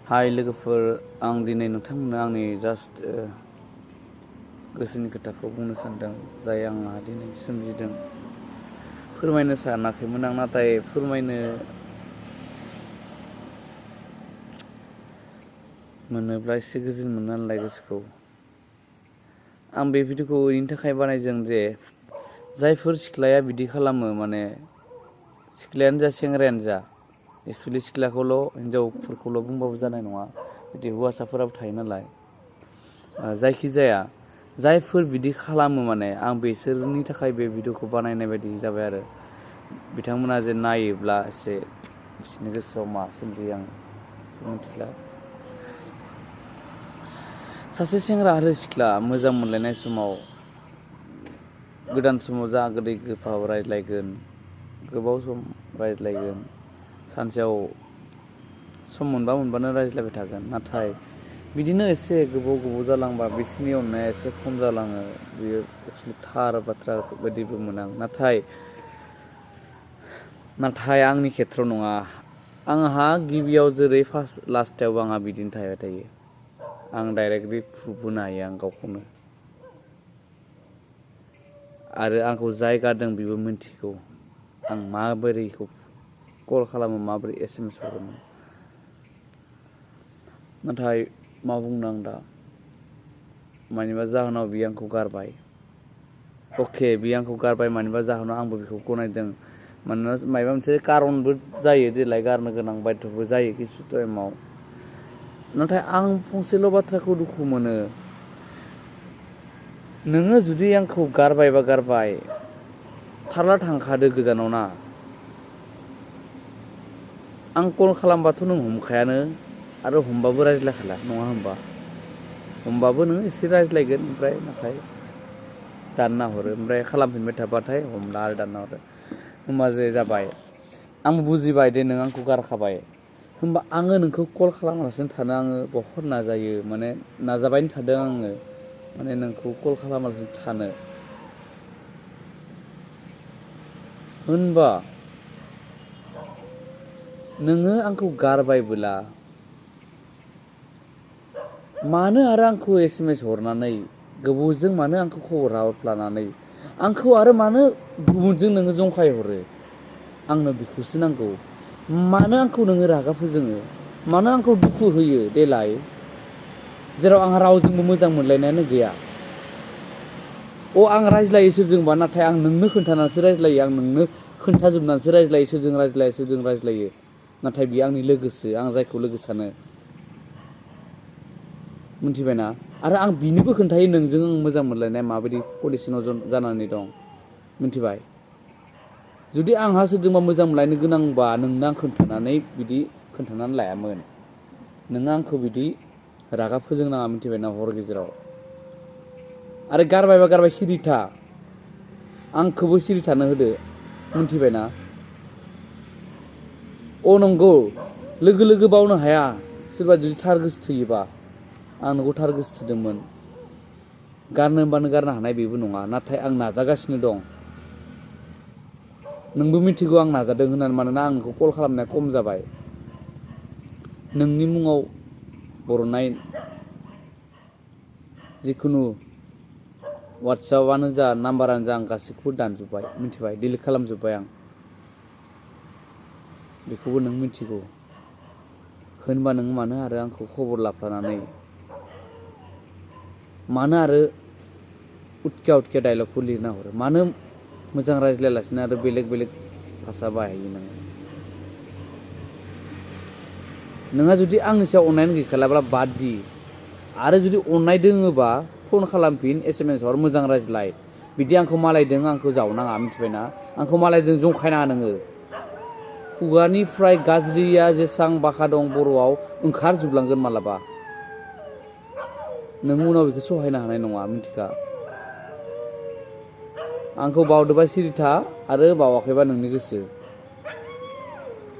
हाय लोगोफोर आं दिनै नोंथांमोननो आंनि जास्ट गोसोनि खोथाखौ बुंनो सानदों जाय आंहा दिनै सोमजिदों फोरमायनो सानाखैमोन आं नाथाय फोरमायनो मोनोब्ला एसे गोजोन मोनो नालाय गोसोखौ आं बे भिडिअखौ ओरैनि थाखाय बानायदों जे जायफोर सिख्लाया बिदि खालामो माने सिख्लायानो जा सेंग्रायानो जा एक्सुवेलि सिख्लाखौल' हिन्जावफोरखौल' बुंबाबो जानाय नङा बिदि हौवासाफोराबो थायो नालाय जायखिजाया जायफोर बिदि खालामो माने आं बिसोरनि थाखाय बे भिडिअखौ बानायनाय बायदि जाबाय आरो बिथांमोना जे नायोब्ला एसे बिसोरनि गोसोआव मा सोमजियो आं मिथिला सासे सेंग्रा आरो सिख्ला मोजां मोनलायनाय समाव गोदान समाव जा गोदै गोफाव रायज्लायगोन गोबाव सम रायज्लायगोन सानसेयाव सम मोनबानो रायज्लायबाय थागोन नाथाय बिदिनो एसे गोबाव जालांबा बिसोरनि अननाया एसे खम जालाङो बियो एक्सुवेलि थार बाथ्रा बायदिबो मोनो आं नाथाय आंनि खेथ्रआव नङा आंहा गिबियाव जेरै फार्स्ट लास्टायावबो आंहा बिदिनो थाबाय थायो आं डाइरेक्टलि प्रुफ होनो हायो आं गावखौनो आरो आंखौ जाय गारदों बेबो मिथिगौ आं माबोरैखौ कल खालामो माबोरै SMS हरोमोन नाथाय मा बुंनो आं दा मानिबा जाहोनाव बियो आंखौ गारबाय अके बियो आंखौ गारबाय मानिबा जाहोनाव आंबो बेखौ गनायदों मानोना माबा मोनसे कारनबो जायो देलाय गारनो गोनां बाध्य'बो जायो किसु टाइमाव नाथाय आं फंसेल' बाथ्राखौ दुखु मोनो नोङो जुदि आंखौ गारबायबा गारबाय थारला थांखादो गोजानाव ना आं कल खालामबाथ' नों हमखायानो आरो हमबाबो रायज्लायखाला नङा होमबा हमबाबो नों एसे रायज्लायगोन ओमफ्राय नाथाय दानना हरो ओमफ्राय खालामफिनबाय थाबाथाय हमला आरो दानना हरो होमबा जे जाबाय आं बुजिबाय दे नों आंखौ गारखाबाय होमबा आङो नोंखौ कल खालामालासिनो थानो आङो बहुद नाजायो माने नाजाबायनो थादों आङो माने नोंखौ कल खालामालासिनो थानो होनबा नोङो आंखौ गारबायबोला मानो आरो आंखौ SMS हरनानै गोबावजों मानो आंखौ खबर लानानै आंखौ आरो मानो गुबुनजों नोङो जंखायहरो आंनो बेखौसो नांगौ मानो आंखौ नोङो रागा फोजोङो मानो आंखौ दुखु होयो देलाय जेराव आंहा रावजोंबो मोजां मोनलायनायानो गैया आं रायज्लायो सोरजोंबा नाथाय आं नोंनो खोन्थानानैसो रायज्लायो आं नोंनो खोन्थाजोबनानैसो रायज्लायो सोरजों रायज्लायो नाथाय बियो आंनि लोगोसो आं जायखौ लोगो सानो मिथिबायना आरो आं बिनोबो खोन्थायो नोंजों आं मोजां मोनलायनाया माबायदि कन्डिसनाव जानानै दं मिथिबाय जुदि आंहा सोरजोंबा मोजां मोनलायनो गोनांबा नोंनो आं खोन्थानानै बिदि खोन्थानानै लायामोन नोङो आंखौ बिदि रागा फोजोंनाङा मिथिबायना हर गेजेराव आरो गारबायबा गारबाय सिरि था आंखौबो सिरि थानो होदो मिथिबायना नंगौ लोगो बावनो हाया सोरबा जुदि थार गोसो थोयोबा आं नोंखौ थार गोसो थोदोंमोन गारनो होनबानो गारनो हानाय बेबो नङा नाथाय आं नाजागासिनो दं नोंबो मिथिगौ आं नाजादों होननानै मानोना आं नोंखौ कल खालामनाया खम जाबाय नोंनि मुङाव बर'नाय जिखुनु वाट्सएपआनो जा नाम्बारानो जा आं गासैखौबो दानजोब्बाय मिथिबाय डिलिट खालामजोब्बाय आं बेखौबो नों मिथिगौ होनबा नों मानो आरो आंखौ खबर लाफ्लानानै मानो आरो उटकिया डायलगखौ लिरना हरो मानो मोजां रायज्लायालासिनो आरो बेलेग भाषा बाहायो नोंहा जुदि आंनि सायाव अननायानो गैखालाब्ला बाद दि आरो जुदि अननाय दोङोबा फन खालामफिन SMS हर मोजां रायज्लाय बिदि आंखौ मालायदों आंखौ जावनाङा मिथिबायना आंखौ मालायदों जंखायनाङा नोङो खुगानिफ्राय गाज्रिया जेसां बाखा दं बर'आव ओंखारजोबलांगोन मालाबा नों उनाव बेखौ सहायनो हानाय नङा मिथिखा आंखौ बावदोबा सिरि था आरो बावाखैबा नोंनि गोसो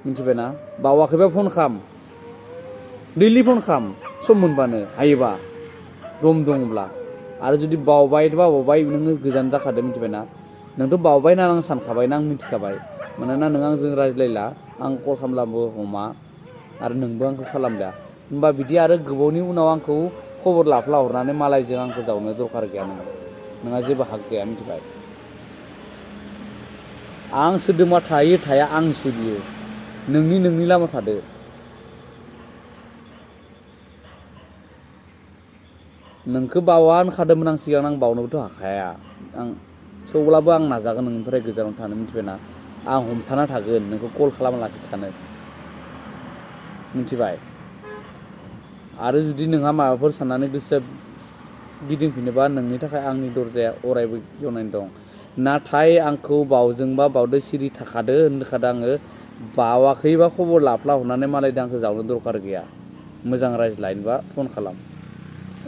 मिथिबायना बावाखैबा फन खाम दैलि फन खाम सम मोनबानो हायोबा दम दङब्ला आरो जुदि बावबायबा नोङो गोजान जाखादो मिथिबायना नोंथ' बावबाय होनना आं सानखाबायना आं मिथिखाबाय मानोना नों आंजों रायज्लायला आं कल खालामब्लाबो हमा आरो नोंबो आंखौ खालामला होमबा बिदि आरो गोबावनि उनाव आंखौ खबर लाफ्ला हरनानै मालायजों आंखौ जावनो दरखार गैया नोंहा जेबो हाग गैया मिथिबाय। आं सोद्रोमा थायो थाया आंसो बियो नोंनि लामा थादो। नोंखौ बावा होनखादोंमोन आं सिगां आं बावनोबोथ' हाखाया आं थेवब्लाबो आं नाजागोन नोंनिफ्राय गोजानाव थानो मिथिबायना। आं हमथाना थागोन नोंखौ कल खालामालासे थानो मिथिबाय। आरो जुदि नोंहा माबाफोर साननानै गोसोआ गिदिंफिनोबा नोंनि थाखाय आंनि दरजाया अरायबो गेवनाय दं। नाथाय आंखौ बावजोंबा बावदो सिरि थाखादो होनखादों आङो। बावाखैबा खबर लाफ्ला हरनानै मालायदों आंखौ जावनो दरखार गैया। मोजां रायज्लायनोबा फन खालाम।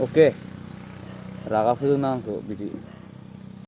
अके रागा फोजोंना आंखौ बिदि